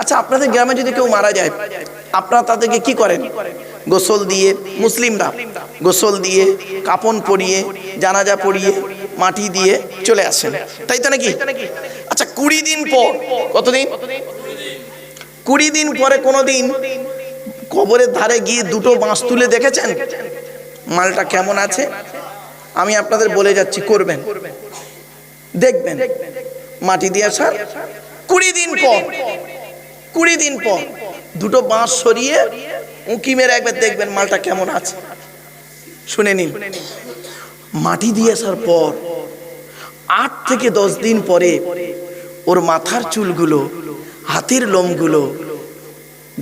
আচ্ছা, আপনাদের গ্রামে যদি কেউ মারা যায়, আপনারা তাদেরকে কি করেন? গোসল দিয়ে, মুসলিমরা গোসল দিয়ে, কাফন পরিয়ে, জানাজা পড়িয়ে, মাটি দিয়ে চলে আসেন, তাই তো নাকি? আচ্ছা, 20 দিন পর, কতদিন? 20 দিন পরে কোনোদিন কবরের ধারে গিয়ে দুটো বাঁশ তুলে দেখেছেন মালটা কেমন আছে? আমি আপনাদের বলে যাচ্ছি, করবেন, দেখবেন। মাটি দিয়ে আসার 20 দিন পর, 20 দিন পর দুটো বাঁশ সরিয়ে উঁকি মেরে একবার দেখবেন মালটা কেমন আছে। শুনে নিন, মাটি দিয়ে আসার পর 8 থেকে 10 দিন পরে ওর মাথার চুলগুলো, হাতের লোমগুলো,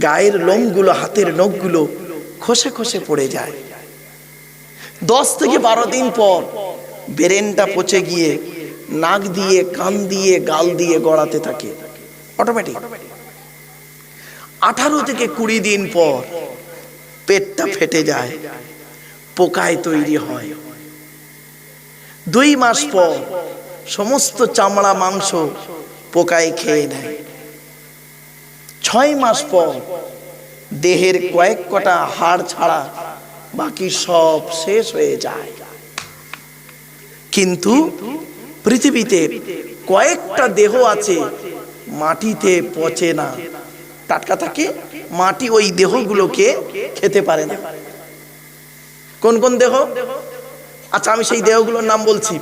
গায়ের লোমগুলো, হাতের নখগুলো খসে খসে পড়ে যায়। 10 থেকে 12 দিন পর ব্রেনটা পচে গিয়ে নাক দিয়ে, কান দিয়ে, গাল দিয়ে গড়াতে থাকে অটোমেটিক। 18 থেকে 20 দিন পর পেটটা ফেটে যায়, পোকায় তৈরি হয়। 2 মাস পর সমস্ত চামড়া মাংস পোকায় খেয়ে নেয়। 6 মাস পর দেহের কয়েক কটা হাড় ছাড়া বাকি সব শেষ হয়ে যায়। কিন্তু পৃথিবীতে কয়েকটা দেহ আছে মাটিতে পচে না, টাটকা থাকে। মাটি ওই দেহগুলোকে খেতে পারে না। কোন কোন দেহ? আচ্ছা, আমি সেই দেহগুলোর নাম বলছি।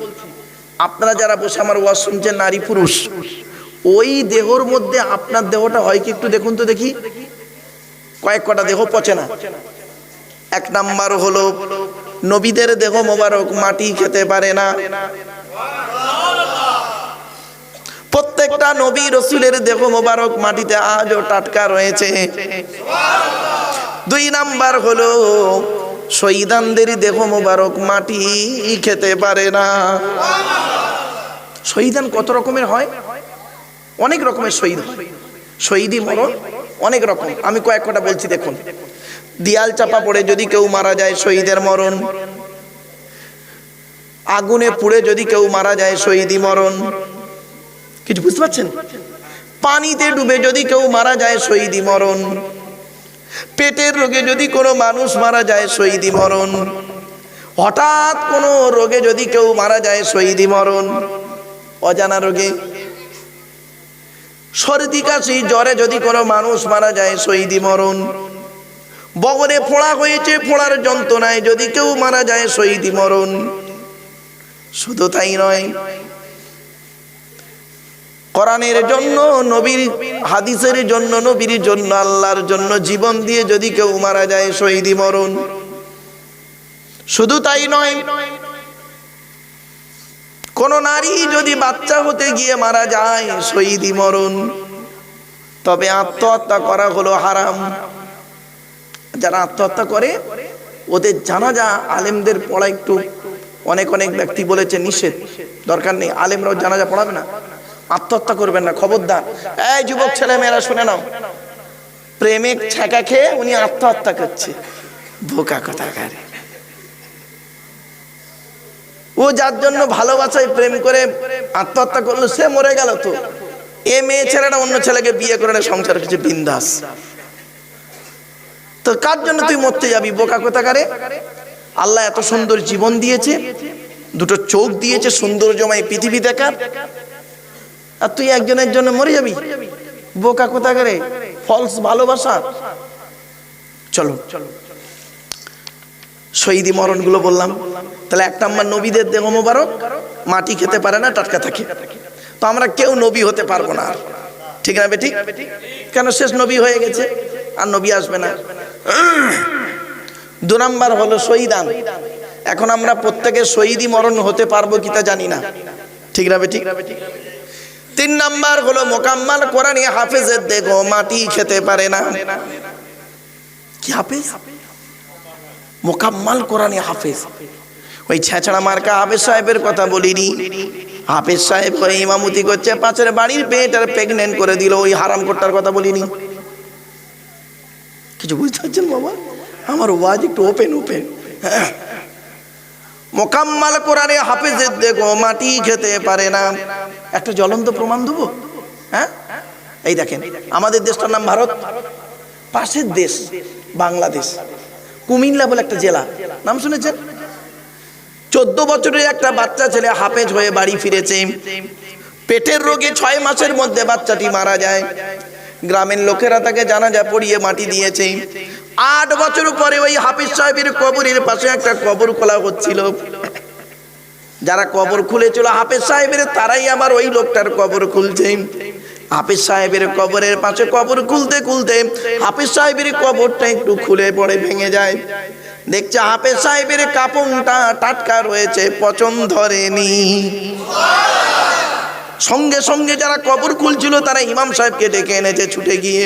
আপনারা যারা বসে আমার ওয়াজ শুনছেন, নারী পুরুষ, ওই দেহর মধ্যে আপনার দেহটা হয় কি একটু দেখুন তো দেখি। কয়েক কটা দেহ পচে না। 1 নাম্বার হলো নবীদের দেহ মোবারক মাটি খেতে পারে না। প্রত্যেকটা নবী রাসূলের দেহ মোবারক মাটিতে আজও টাটকা রয়েছে। 2 নাম্বার হলো শহীদানদের দেহ মোবারক মাটি খেতে পারে না। শহীদান কত রকমের হয়? অনেক রকমের শহীদ হয়। শহীদি মরণ অনেক রকম, আমি কয়েক কটা বলছি দেখুন। দিয়াল চাপা পড়ে যদি কেউ মারা যায়, শহীদের মরণ। আগুনে পুড়ে যদি কেউ মারা যায়, শহীদি মরণ। কিছু বুঝতে পারছেন? পানিতে ডুবে যদি কেউ মারা যায়, শহীদি মরণ। পেটের রোগে যদি কোনো মানুষ মারা যায়, শহীদি মরণ। হঠাৎ কোনো রোগে যদি কেউ মারা যায়, শহীদি মরণ। অজানা রোগে, সর্দি কাশি জ্বরে যদি কোনো মানুষ মারা যায়, শহীদি মরণ। বগলে ফোড়া হয়েছে, ফোড়ার যন্ত্রণায় যদি কেউ মারা যায়, শহীদি মরণ। শুধু তাই নয়, কোরআনের জন্য, নবীর হাদিসের জন্য, নবীর জন্য, আল্লাহর জন্য জীবন দিয়ে যদি কেউ মারা যায়, শহীদি মরণ। শুধু তাই নয়, কোন নারী যদি বাচ্চা হতে গিয়ে মারা যায়, শহীদি মরণ। তবে আত্মহত্যা করা হলো হারাম। যারা আত্মহত্যা করে ওদের জানাজা আলেমদের পড়া একটু, অনেক অনেক ব্যক্তি বলেছে নিষেধ, দরকার নেই, আলেমরাও জানাজা পড়াবে না। আত্মহত্যা করবেন না, খবরদার। এই যুবক ছেলে মেয়েরা শুনে নাও, প্রেমিক ছ্যাঁকা খেয়ে উনি আত্মহত্যা করছে, বোকা কোথাকার। ও যার জন্য ভালোবাসায় প্রেম করে আত্মহত্যা করলো, সে মরে গেল। তো এ মেয়ে ছেলেটা অন্য ছেলেকে বিয়ে করে সংসার করছে বিন্দাস। তো কার জন্য তুই মরতে যাবি, বোকা কোথাকারে? আল্লাহ এত সুন্দর জীবন দিয়েছে, দুটো চোখ দিয়েছে সৌন্দর্যময় পৃথিবী দেখার, আর তুই একজনের জন্য মরে যাবি, বোকা কোথাকারে? ফলস ভালোবাসা। চলো শহীদি মরণ গুলো বললাম। তাহলে 1 নাম্বার, নবীদের দেহ মোবারক মাটি খেতে পারে না, টাটকা থাকে। তো আমরা কেউ নবী হতে পারবো না, ঠিক না বেঠিক? কেন? শেষ নবী হয়ে গেছে, আর নবী আসবে না। 2 নাম্বার হলো শহীদান। এখন আমরা প্রত্যেকে শহীদি মরণ হতে পারবো কি তা জানি না, ঠিক না বেঠিক? 3 নাম্বার হলো মোকাম্মাল কোরআনী হাফেজের দেহ মাটি খেতে পারে না। কি হাফেজ? মোকাম্মাল কোরআনী হাফেজ। ওই ছেঁচড়া মার্কা হাফেজ সাহেবের কথা বলিনি। হাফেজ সাহেব ওই ইমামতি করছে, পাশের বাড়ির মেয়েটার প্রেগনেন্ট করে দিল, ওই হারামখোরটার কথা বলিনি। কিছু বুঝতে পারছেন বাবা? আমার ওয়াজ একটু ওপেন। মোকাম্মাল কোরআনে হাফেজের দেখো মাটি খেতে পারে না। একটা জ্বলন্ত প্রমাণ দেবো। হ্যাঁ, এই দেখেন, আমাদের দেশটার নাম ভারত, পাশের দেশ বাংলাদেশ, কুমিল্লা বলে একটা জেলা, নাম শুনেছেন? 14 বছরের একটা বাচ্চা ছেলে হাফেজ হয়ে বাড়ি ফিরেছে। পেটের রোগে 6 মাসের মধ্যে বাচ্চাটি মারা যায়। গ্রামের লোকেরা তাকে জানাজা পড়িয়ে মাটি দিয়েছে। 8 বছর পরে ওই হাফিজ সাহেবের কবরের পাশে একটা কবর খোলা হচ্ছিল। যারা কবর খুলেছিল হাফেজ সাহেবের, তারাই আবার ওই লোকটার কবর খুলছে। হাফিজ সাহেবের কবরের পাশে কবর খুলতে খুলতে হাফিজ সাহেবের কবরটা একটু খুলে পড়ে ভেঙে যায়। দেখছে হাফেজ সাহেবের কাপড়টা টাটকা রয়েছে, পচন ধরেনি। সঙ্গে সঙ্গে যারা কবর খুলছিল তারা ইমাম সাহেবকে ডেকে এনেছে ছুটে গিয়ে।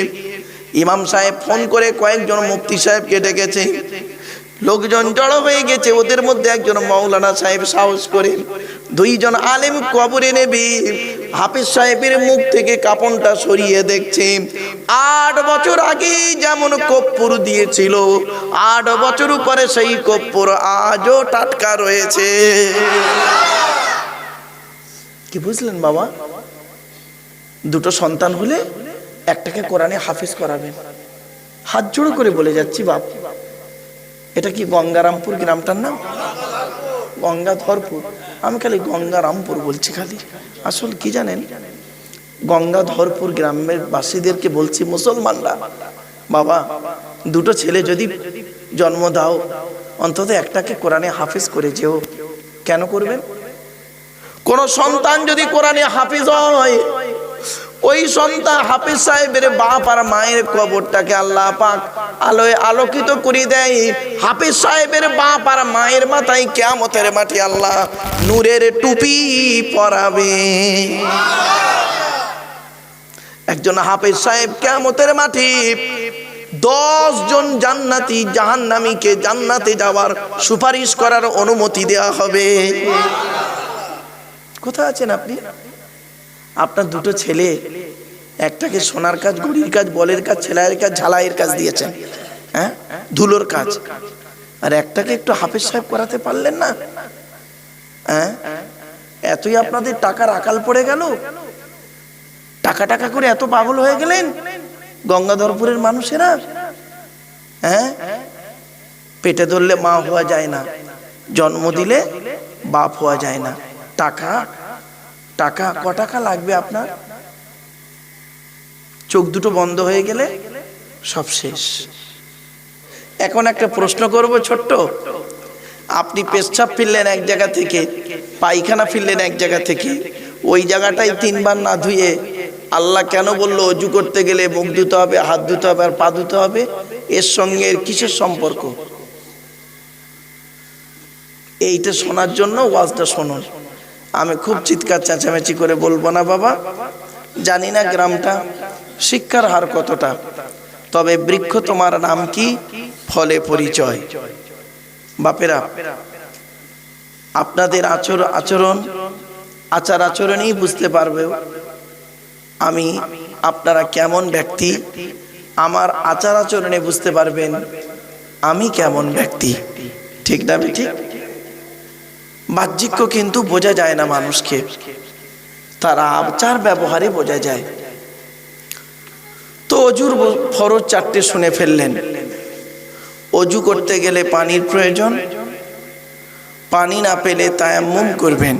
ইমাম সাহেব ফোন করে কয়েকজন মুফতি সাহেবকে ডেকেছে। লোকজন জড়ো হয়ে গেছে। ওদের মধ্যে একজন মাওলানা সাহেব সাহস করে 2 জন আলেম কবরে নেবে হাফেজ সাহেবের মুখ থেকে কাপড়টা সরিয়ে দেখছে 8 বছর আগে যেমন কর্পূর দিয়েছিল, 8 বছর পরে সেই কর্পূর আজও টাটকা রয়েছে। কি বুঝলেন বাবা? 2টো সন্তান হলে একটাকে কোরআনে হাফেজ করাবেন। হাত জোড়ো করে বলে যাচ্ছি বাপ, এটা কি গঙ্গারামপুর গ্রামটার নাম? গঙ্গাধরপুর। আমি খালি গঙ্গারামপুর বলছি খালি, আসল কি জানেন, গঙ্গাধরপুর গ্রামের বাসীদেরকে বলছি, মুসলমানরা বাবা, 2টো ছেলে যদি জন্ম দাও অন্তত একটাকে কোরআনে হাফেজ করে যেও। কেন করবেন? কোন সন্তান যদি কোরআনে হাফেজ হয়, ওই সন্তান হাফেজ সাহেবের বাপ আর মায়ের কবরটাকে আল্লাহ পাক আলোয় আলোকিত করে দেয়। হাফেজ সাহেবের বাপ আর মায়ের মাথায় কিয়ামতের মাঠে আল্লাহ নূরের টুপি পরাবে। একজন হাফেজ সাহেব কিয়ামতের মাঠে 10 জন জান্নাতি জাহান্নামীকে জান্নাতে যাওয়ার সুপারিশ করার অনুমতি দেওয়া হবে। কোথায় আছেন আপনি? আপনার 2টো ছেলে, একটাকে সোনার কাজ, গুড়ির কাজ, বলের কাজ, ছেলাইয়ের কাজ, ঝালাইয়ের কাজ দিয়েছেন, হ্যাঁ, ধুলোর কাজ, আর একটাকে একটু হাফেজ সাহেব করাতে পারলেন না? হ্যাঁ, এতই আপনাদের টাকার আকাল পড়ে গেল, টাকা টাকা করে এত পাগল হয়ে গেলেন গঙ্গাধরপুরের মানুষেরা? হ্যাঁ, পেটে ধরলে মা হওয়া যায় না, জন্ম দিলে বাপ হওয়া যায় না। টাকা টাকা ক টাকা লাগবে আপনার? চোখ 2টো বন্ধ হয়ে গেলে সব শেষ। এখন একটা প্রশ্ন করব ছোট্ট, আপনি পেশাব ফিরলেন এক জায়গা থেকে, পায়খানা ফিরলেন এক জায়গা থেকে, ওই জায়গাটাই 3 বার না ধুয়ে আল্লাহ কেন বললো অজু করতে গেলে মুখ ধুতে হবে, হাত ধুতে হবে আর পা ধুতে হবে? এর সঙ্গে এর কিসের সম্পর্ক? এইটা শোনার জন্য ওয়াজটা শুনুন। আমি খুব চিৎকার চেঁচামেচি করে বলবো না বাবা, জানি না গ্রামটা শিক্ষার হার কতটা, তবে বৃক্ষ তোমার নাম কি, ফলে পরিচয়। বাপেরা, আপনাদের আচরণ আচার আচরণেই বুঝতে পারবে আমি আপনারা কেমন ব্যক্তি। আমার আচার আচরণে বুঝতে পারবেন আমি কেমন ব্যক্তি। ঠিক না? ঠিক। বাহ্যিক কিন্তু বোঝা যায় না মানুষকে, তার আচার ব্যবহারে বোঝা যায়। তো অজুর ফরজ 4টে শুনে ফেললেন। অজু করতে গেলে পানির প্রয়োজন, পানি না পেলে তায়াম্মুম করবেন।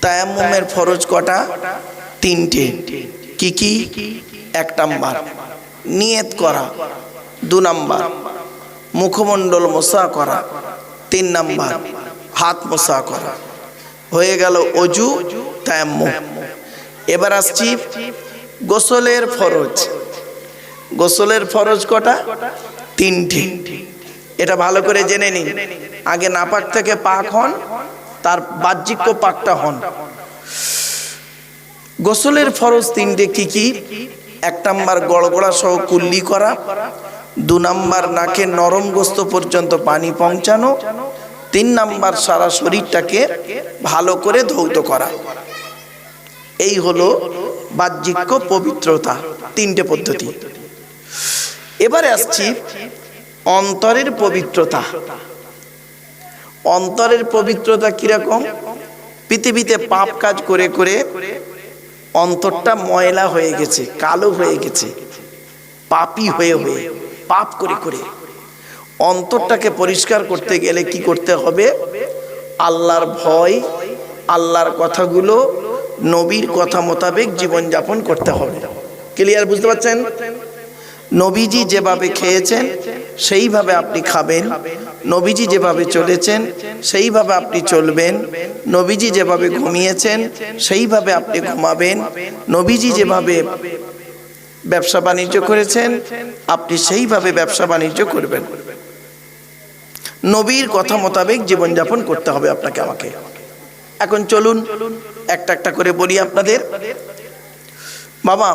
তায়াম্মুমের ফরজ কটা? 3টে। কি কি? 1 নাম্বার নিয়ত করা, 2 নাম্বার মুখমণ্ডল মোছা করা, 3 নাম্বার হাত মোছা করা। হয়ে গেল অজু, তায়াম্মুম। এবার আসছি গোসলের ফরজ। গোসলের ফরজ কটা? 3টে। এটা ভালো করে জেনে নিন। আগে নাপাক থেকে পাক হন, তার বাহ্যিক পাকটা হন। গোসলের ফরজ 3টে। কি কি? 1 নাম্বার গড়গড়া সহ কুল্লি করা, 2 নাম্বার নাকে নরম গোস্ত পর্যন্ত পানি পৌঁছানো, 3 নাম্বার সারা শরীরটাকে ভালো করে ধৌত করা। এই হলো বাহ্যিক পবিত্রতা, 3টে পদ্ধতি। এবারে আসছি অন্তরের পবিত্রতা। অন্তরের পবিত্রতা কিরকম? পৃথিবীতে পাপ কাজ করে করে অন্তরটা ময়লা হয়ে গেছে, কালো হয়ে গেছে, পাপী হয়ে হয়ে, পাপ করে করে। অন্তরটাকে পরিষ্কার করতে গেলে কি করতে হবে? আল্লাহর ভয়, আল্লাহর কথাগুলো, নবীর কথা মোতাবেক জীবনযাপন করতে হবে। ক্লিয়ার? বুঝতে পারছেন? নবীজি যেভাবে খেয়েছেন সেইভাবে আপনি খাবেন, নবীজি যেভাবে চলেছেন সেইভাবে আপনি চলবেন, নবীজি যেভাবে ঘুমিয়েছেন সেইভাবে আপনি ঘুমাবেন, নবীজি যেভাবে ব্যবসা বাণিজ্য করেছেন আপনি সেইভাবে ব্যবসা বাণিজ্য করবেন। নবীর কথা মোতাবেক জীবনযাপন করতে হবে আপনাকে আমাকে। এখন চলুন একটা একটা করে বলি আপনাদের। বাবা,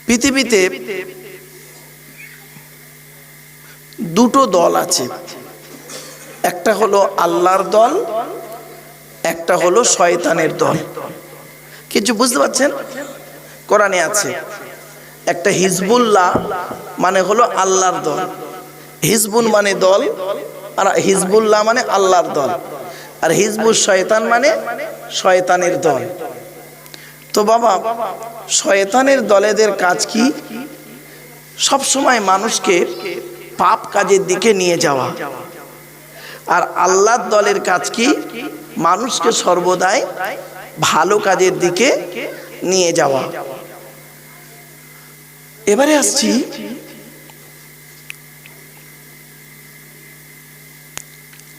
পৃথিবীতে দুটো দল আছে, একটা হলো আল্লাহর দল, একটা হলো শয়তানের দল। কিছু বুঝতে পারছেন? কোরআনে আছে একটা হিজবুল্লাহ মানে হলো আল্লাহর দল, হিজবুল মানে দল, আর হিজবুল্লাহ মানে আল্লাহর দল, আর হিজবুল শয়তান মানে শয়তানের দল। তো বাবা, শয়তানের দলেদের কাজ কি? সব সময় মানুষকে পাপ কাজের দিকে নিয়ে যাওয়া। আর আল্লাহর দলের কাজ কি? মানুষকে সর্বদাই ভালো কাজের দিকে নিয়ে যাওয়া। এবারে আসছি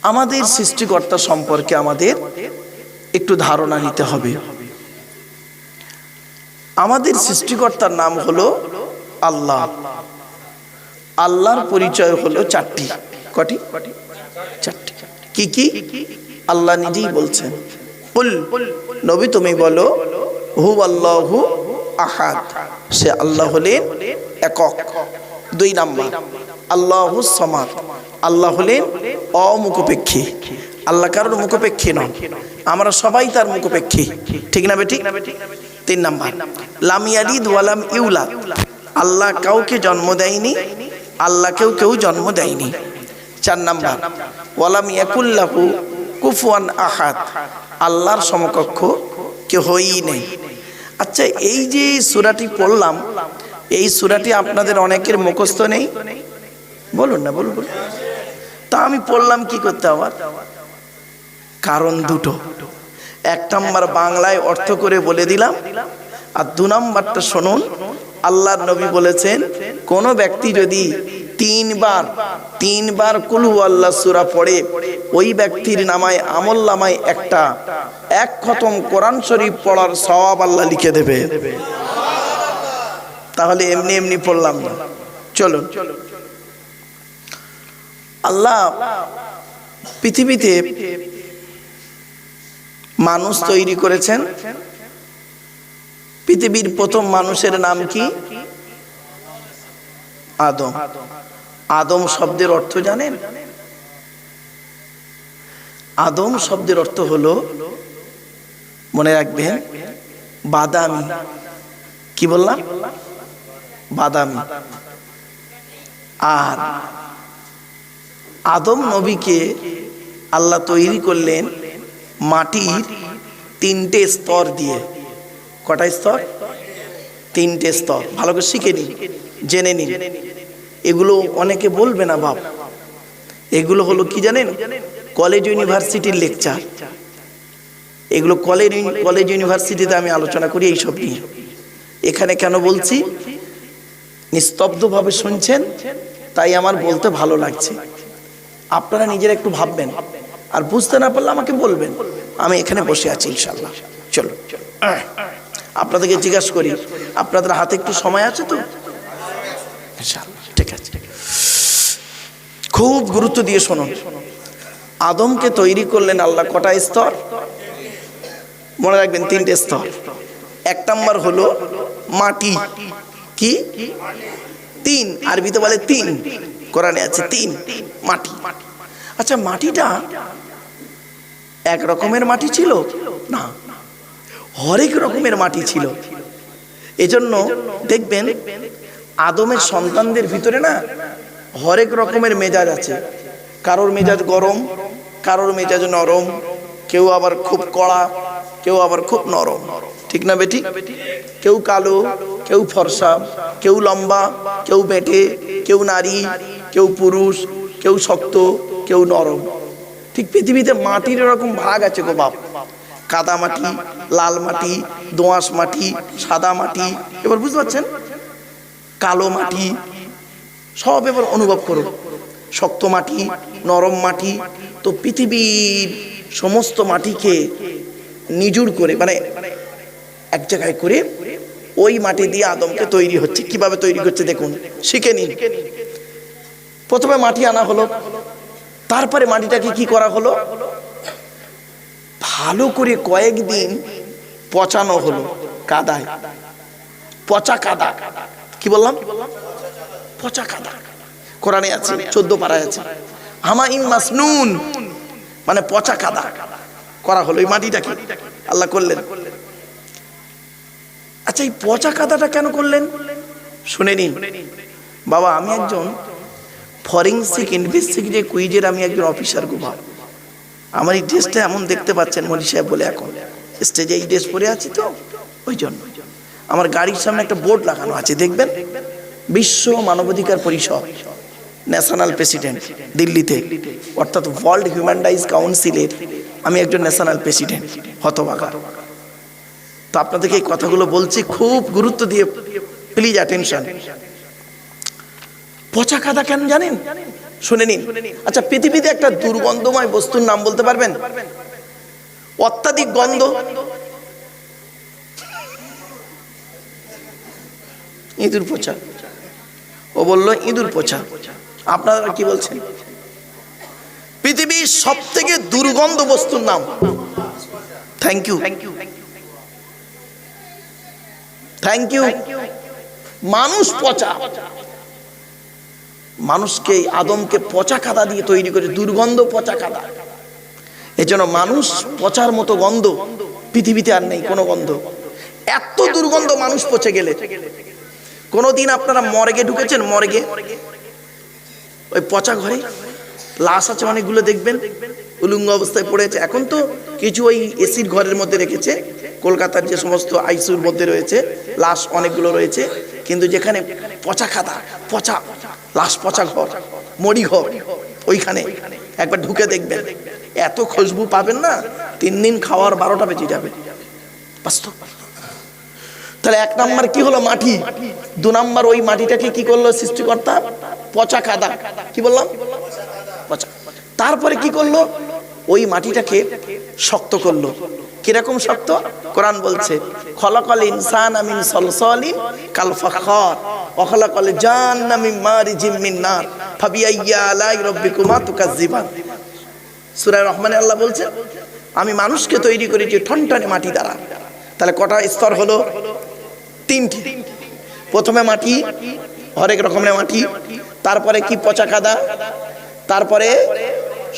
আমাদের সৃষ্টিকর্তা সম্পর্কে আমাদের একটু ধারণা নিতে হবে। আমাদের সৃষ্টিকর্তার নাম হলো আল্লাহ। আল্লাহর পরিচয় হলো চারটি। কটি? চারটি। কি কি? আল্লাহ নিজেই বলছেন, কুল, নবী তুমি বলো, হুয়াল্লাহু আহাদ, সে আল্লাহ হলেন একক। 2 নাম্বার, আল্লাহুস সামাদ, আল্লাহ হলেন অমুখপেক্ষী। আল্লাহ কারোর মুখপেক্ষী নন, আমরা সবাই তার মুখপেক্ষী। ঠিক না বেঠিক? 3 নাম্বার, লাম ইয়ালিদ ওয়া লাম ইউলাদ, আল্লাহ কাউকে জন্ম দেয়নি, আল্লাহকেও কেউ জন্ম দেয়নি। 4 নাম্বার, ওয়ালাম ইয়াকুল লাহু কুফুয়ান আহাদ, আল্লাহর সমকক্ষ কেউই নেই। আচ্ছা, এই যে সূরাটি পড়লাম, এই সূরাটি আপনাদের অনেকের মুখস্থ নেই। বলুন না, বলুন। তা আমি পড়লাম কি করতে আবার? কারণ দুটো। 1 নাম্বার বাংলায় অর্থ করে বলে দিলাম, আর 2 নাম্বারটা শুনুন। আল্লাহর নবী বলেছেন, কোন ব্যক্তি যদি 3 বার কুল হুয়াল্লাহ সূরা পড়ে, ওই ব্যক্তির নামায়, আমল নামায় এক খতম কোরআন শরীফ পড়ার সওয়াব আল্লাহ লিখে দেবে। তাহলে এমনি এমনি পড়লাম না, চলুন। আল্লাহ পৃথিবীতে মানুষ তৈরি করেছেন। পৃথিবীর প্রথম মানুষের নাম কি? আদম। আদম শব্দের অর্থ জানেন? আদম শব্দের অর্থ হলো, মনে রাখবেন, বাদামি। কি বললাম? বাদামি। আর আদম নবীকে আল্লাহ তৈরি করলেন মাটির 3টে স্তর দিয়ে। কটা স্তর? 3টে স্তর। ভালো করে শিখে নিন, জেনে নিন। এগুলো অনেকে বলবে না বাপ, এগুলো হলো কি জানেন? কলেজ ইউনিভার্সিটির লেকচার। এগুলো কলেজ ইউনিভার্সিটিতে আমি আলোচনা করি এইসব নিয়ে। এখানে কেন বলছি? নিস্তব্ধভাবে শুনছেন, তাই আমার বলতে ভালো লাগছে। আপনারা নিজেরা একটু ভাববেন, আর বুঝতে না পারলে আমাকে বলবেন, আমি এখানে বসে আছি ইনশাআল্লাহ। চলো, আপনাদেরকে জিজ্ঞাসা করি, আপনাদের হাতে একটু সময় আছে তো? ইনশাআল্লাহ, ঠিক আছে। খুব গুরুত্ব দিয়ে শুনুন। আদমকে তৈরি করলেন আল্লাহ কটা স্তর? মনে রাখবেন, 3টে স্তর। 1 নাম্বার হলো মাটি। কি? 3, আরবিতে বলে 3, কোরআনে আছে 3, মাটি। আচ্ছা, মাটিটা এক রকমের মাটি ছিল না, হরেক রকমের মাটি ছিল। এজন্য দেখবেন আদমের সন্তানদের ভিতরে না হরেক রকমের মেজাজ আছে। কারোর মেজাজ গরম, কারোর মেজাজ নরম, কেউ আবার খুব কড়া, কেউ আবার খুব নরম, ঠিক না বেটি? কেউ কালো, কেউ ফর্সা, কেউ লম্বা, কেউ বেঁটে, কেউ নারী, কেউ পুরুষ, কেউ শক্ত, কেউ নরম। ঠিক পৃথিবীতে মাটির এরকম ভাগ আছে গো বাপ। কাদা মাটি, লাল মাটি, দোআঁশ মাটি, সাদা মাটি, এবার বুঝতে পারছেন? কালো মাটি, সব এবার অনুভব করো। শক্ত মাটি, নরম মাটি। তো পৃথিবীর সমস্ত মাটিকে নিজুড় করে, মানে এক জায়গায় করে ওই মাটি দিয়ে আদমকে তৈরি হচ্ছে। কিভাবে তৈরি করছে দেখুন, শিখে নিন। প্রথমে মাটি আনা হলো, তারপরে মাটিটাকে কি করা হলো, ভালো করে কয়েকদিন পচানো হলো কাদায়। পচা কাদা, কি বললাম? পচা কাদা। কোরআনে আছে, 14 পারায় আছে, হামাইন মাসনুন, মানে পচা কাদা করা হলো। এই মাটিটাকে আল্লাহ করলেন। আচ্ছা, এই পচা কাদাটা কেন করলেন শুনে নিন বাবা। আমি একজন ফরেন্সিক ইনভেস্টিগেটিভ কুইজের আমি একজন অফিসার গো বাবা। আমার এই ড্রেসটা এমন দেখতে পাচ্ছেন মনি সাহেব বলে, এখন স্টেজে এই ড্রেস পরে আছি তো ওই জন্য। আমার গাড়ির সামনে একটা বোর্ড লাগানো আছে, দেখবেন, বিশ্ব মানবাধিকার পরিষদ, ন্যাশনাল প্রেসিডেন্ট দিল্লিতে, অর্থাৎ ওয়ার্ল্ড হিউম্যান রাইটস কাউন্সিলের আমি একজন ন্যাশনাল প্রেসিডেন্ট, হতভাগা। তো আপনাদেরকে এই কথাগুলো বলছি, খুব গুরুত্ব দিয়ে প্লিজ অ্যাটেনশন। পচা কাদা কেন জানেন? শুনে নিন। আচ্ছা, পৃথিবীতে একটা দুর্গন্ধময় বস্তুর নাম বলতে পারবেন? অত্যাধিক গন্ধ, ইঁদুর পচা। ও বললো ইঁদুর পচা। আপনারা কি বলছেন? পৃথিবীর সব থেকে দুর্গন্ধ বস্তুর নাম, থ্যাংক ইউ, থ্যাংক ইউ, মানুষ পচা। মানুষকে, আদমকে পচা কাদা দিয়ে তৈরি করে, দুর্গন্ধ পচা কাদা। এজন্য মানুষ পচার মতো গন্ধ পৃথিবীতে আর নেই কোনো গন্ধ। এত দুর্গন্ধ মানুষ পচে গেলে। কোনোদিন আপনারা মর্গে ঢুকেছেন? মর্গে, ওই পচা ঘরে লাশ আছে অনেকগুলো, দেখবেন উলঙ্গ অবস্থায় পড়েছে। এখন তো কিছু ওই এসির ঘরের মধ্যে রেখেছে, কলকাতার যে সমস্ত আইসিইউর মধ্যে রয়েছে লাশ অনেকগুলো রয়েছে। কিন্তু যেখানে পচা কাদা, পচা লাশ, পচা ঘর, মরি ঘর, ওইখানে একবার ঢুকে দেখবেন, এত খুশবু পাবেন না, 3 দিন খাওয়ার 12টা বেজে যাবে। বাস্তব। তাহলে 1 নাম্বার কি হলো? মাটি। 2 নাম্বার, ওই মাটিটাকে কি করলো সৃষ্টিকর্তা? পচা কাদা। কি বললাম? পচা। তারপরে কি করলো? ওই মাটিটাকে শক্ত করলো। কিরকম শক্ত? কোরআন বলছে, খলাকাল ইনসানা মিন সলসালিন কাল ফাখার ওয়া খলাকাল জান্না মিন মারিজিম মিন নার ফাবিআইয়ি আলাই রাব্বিকুমা তুকাজ্জিবান। সূরা রহমানে আল্লাহ বলছে, আমি মানুষকে তৈরি করেছি ঠনঠনে মাটি দ্বারা। তাহলে কটা স্তর হলো? 3টি। প্রথমে মাটি, হরেক রকমের মাটি, তারপরে কি? পচা কাদা, তারপরে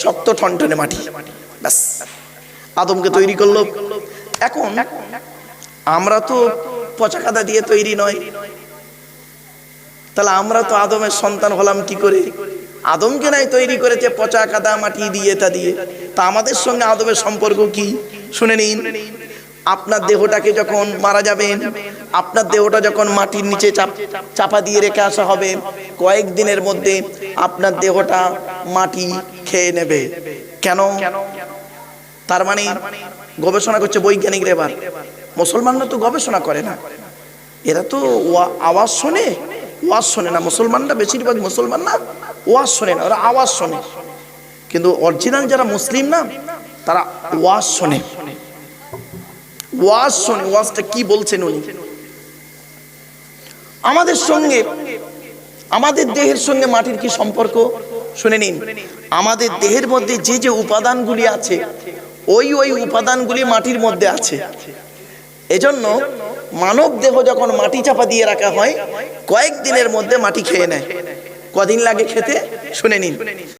শক্ত ঠনঠনে মাটি। ব্যাস, আদমকে তৈরি করলো। এখন আমরা তো পচা কাদা দিয়ে তৈরি নয়, তাহলে আমরা তো আদমের সন্তান হলাম কি করে? আদমকে নাই তৈরি করেছে পচা কাদা মাটি দিয়ে, তা দিয়ে। তা আমাদের সঙ্গে আদমের সম্পর্ক কি শুনে নিন। আপনার দেহটাকে যখন মারা যাবেন, আপনার দেহটা যখন মাটির নিচে চাপা দিয়ে রেখে আসা হবে, কয়েকদিনের মধ্যে আপনার দেহটা মাটি খেয়ে নেবে। কেন? তার মানে গবেষণা করছে বৈজ্ঞানিকরা। এবার মুসলমানরা তো গবেষণা করে না, এরা তো আওয়াজ শোনে, ওয়াজ শোনে না। মুসলমানরা বেশিরভাগ মুসলমান না, ওয়াজ শোনে না, ওরা আওয়াজ শোনে। কিন্তু অরিজিনাল যারা মুসলিম না, তারা ওয়াজ শোনে। ওয়াজ শোনে, ওয়াজটা কি বলছেন উনি। আমাদের সঙ্গে, আমাদের দেহের সঙ্গে মাটির কি সম্পর্ক শুনে নিন। আমাদের দেহের মধ্যে যে যে উপাদানগুলি আছে, ওই উপাদানগুলি মাটির মধ্যে আছে। এজন্য মানব দেহ যখন মাটি চাপা দিয়ে রাখা হয়, কয়েকদিনের মধ্যে মাটি খেয়ে নেয়। কদিন লাগে খেতে শুনে নিন।